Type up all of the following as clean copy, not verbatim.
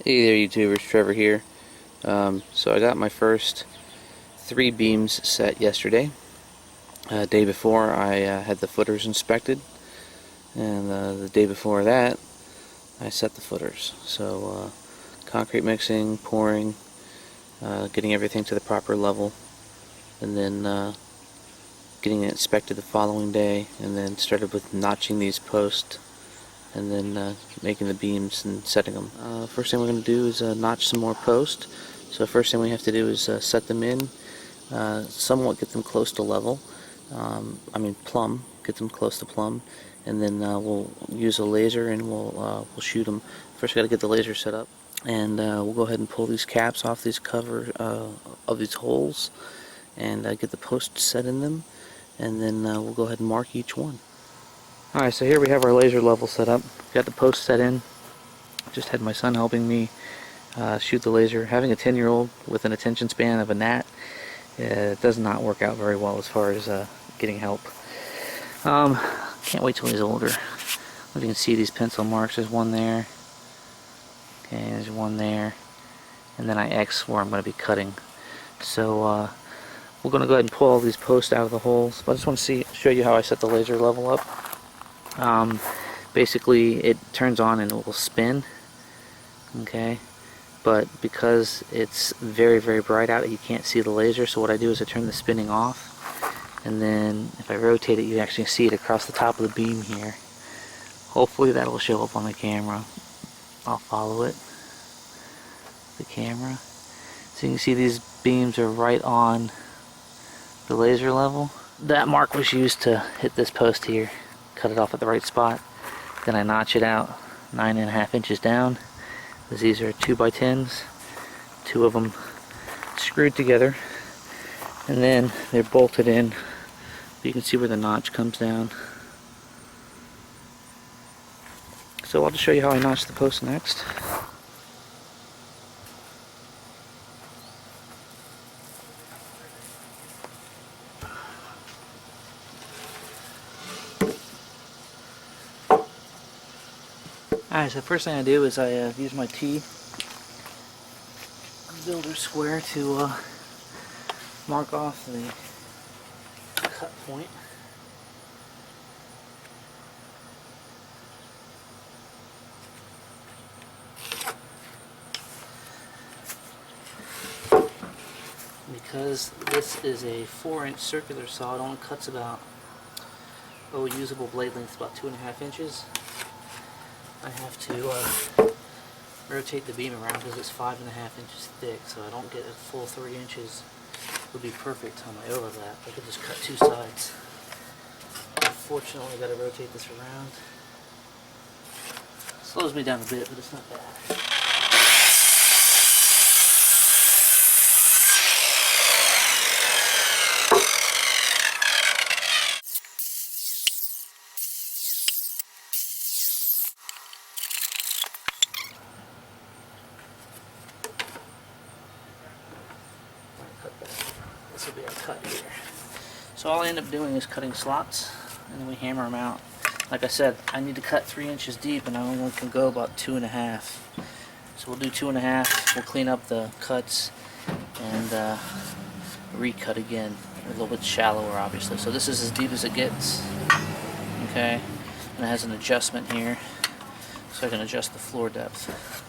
Hey there YouTubers, Trevor here. So I got my first 3 beams set yesterday. Day before I had the footers inspected, and the day before that I set the footers. So concrete mixing, pouring, getting everything to the proper level, and then getting it inspected the following day, and then started with notching these posts and then making the beams and setting them. First thing we're going to do is notch some more posts. So first thing we have to do is set them in, somewhat get them close to level. Plumb, get them close to plumb, and then we'll use a laser and we'll shoot them. First, we got to get the laser set up, and we'll go ahead and pull these caps off these of these holes, and get the posts set in them, and then we'll go ahead and mark each one. Alright, so here we have our laser level set up. Got the post set in. Just had my son helping me shoot the laser. Having a 10-year-old with an attention span of a gnat, it does not work out very well as far as getting help. Can't wait till he's older. As you can see, these pencil marks, there's one there. Okay, there's one there. And then I X where I'm going to be cutting. So we're going to go ahead and pull all these posts out of the holes. But I just want to show you how I set the laser level up. Basically it turns on and it will spin, okay, but because it's very, very bright out, you can't see the laser. So what I do is I turn the spinning off, and then if I rotate it, you actually see it across the top of the beam here. Hopefully that will show up on the camera. I'll follow it, the camera, so you can see these beams are right on the laser level. That mark was used to hit this post here, cut it off at the right spot. Then I notch it out 9.5 inches down, because these are 2x10s, 2 of them screwed together, and then they're bolted in. You can see where the notch comes down. So I'll just show you how I notch the post next. Alright, so the first thing I do is I use my T builder square to mark off the cut point. Because this is a 4-inch circular saw, it only cuts about, usable blade length about 2.5 inches. I have to rotate the beam around because it's 5.5 inches thick, so I don't get a full 3 inches. It would be perfect on my overlap. I could just cut 2 sides. Unfortunately, I got to rotate this around. Slows me down a bit, but it's not bad. This will be our cut here. So all I end up doing is cutting slots, and then we hammer them out. Like I said, I need to cut 3 inches deep, and I only can go about 2.5. So we'll do 2.5. We'll clean up the cuts and recut again, a little bit shallower, obviously. So this is as deep as it gets. Okay, and it has an adjustment here, so I can adjust the floor depth.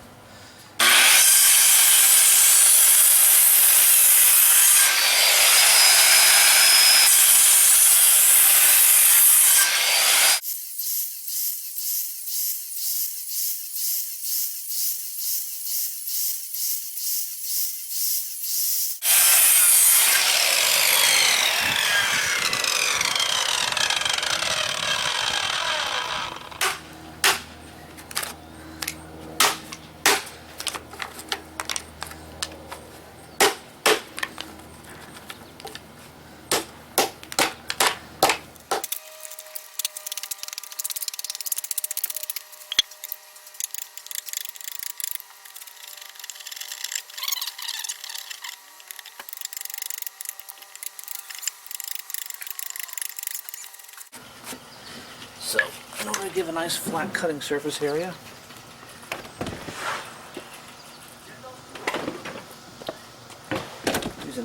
So, in order to give a nice flat cutting surface area,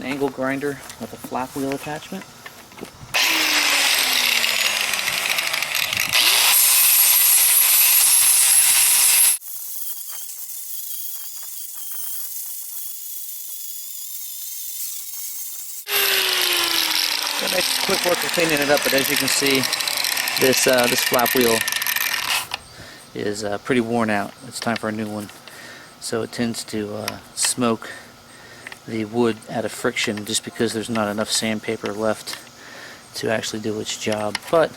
angle grinder with a flap wheel attachment. Gonna make quick work of cleaning it up, but as you can see, this flap wheel is pretty worn out. It's time for a new one. So it tends to smoke the wood out of friction just because there's not enough sandpaper left to actually do its job. But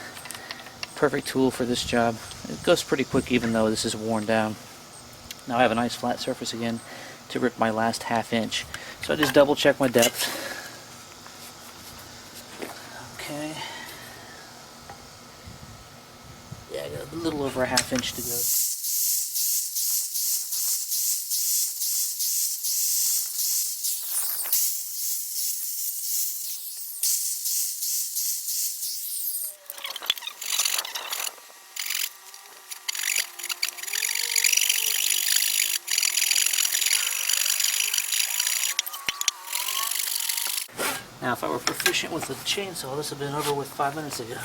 perfect tool for this job. It goes pretty quick even though this is worn down. Now I have a nice flat surface again to rip my last ½ inch. So I just double check my depth. Okay. Yeah, I got a little over a ½ inch to go. Now, if I were proficient with a chainsaw, this would have been over with 5 minutes ago.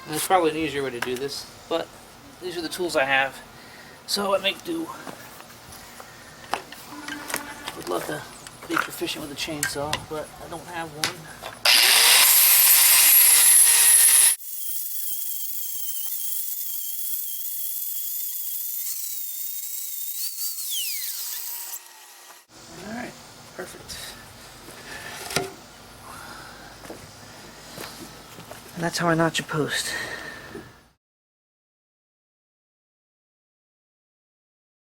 And there's probably an easier way to do this, but these are the tools I have, so I make do. Would love to be proficient with a chainsaw, but I don't have one. Alright, perfect. And that's how I notch a post.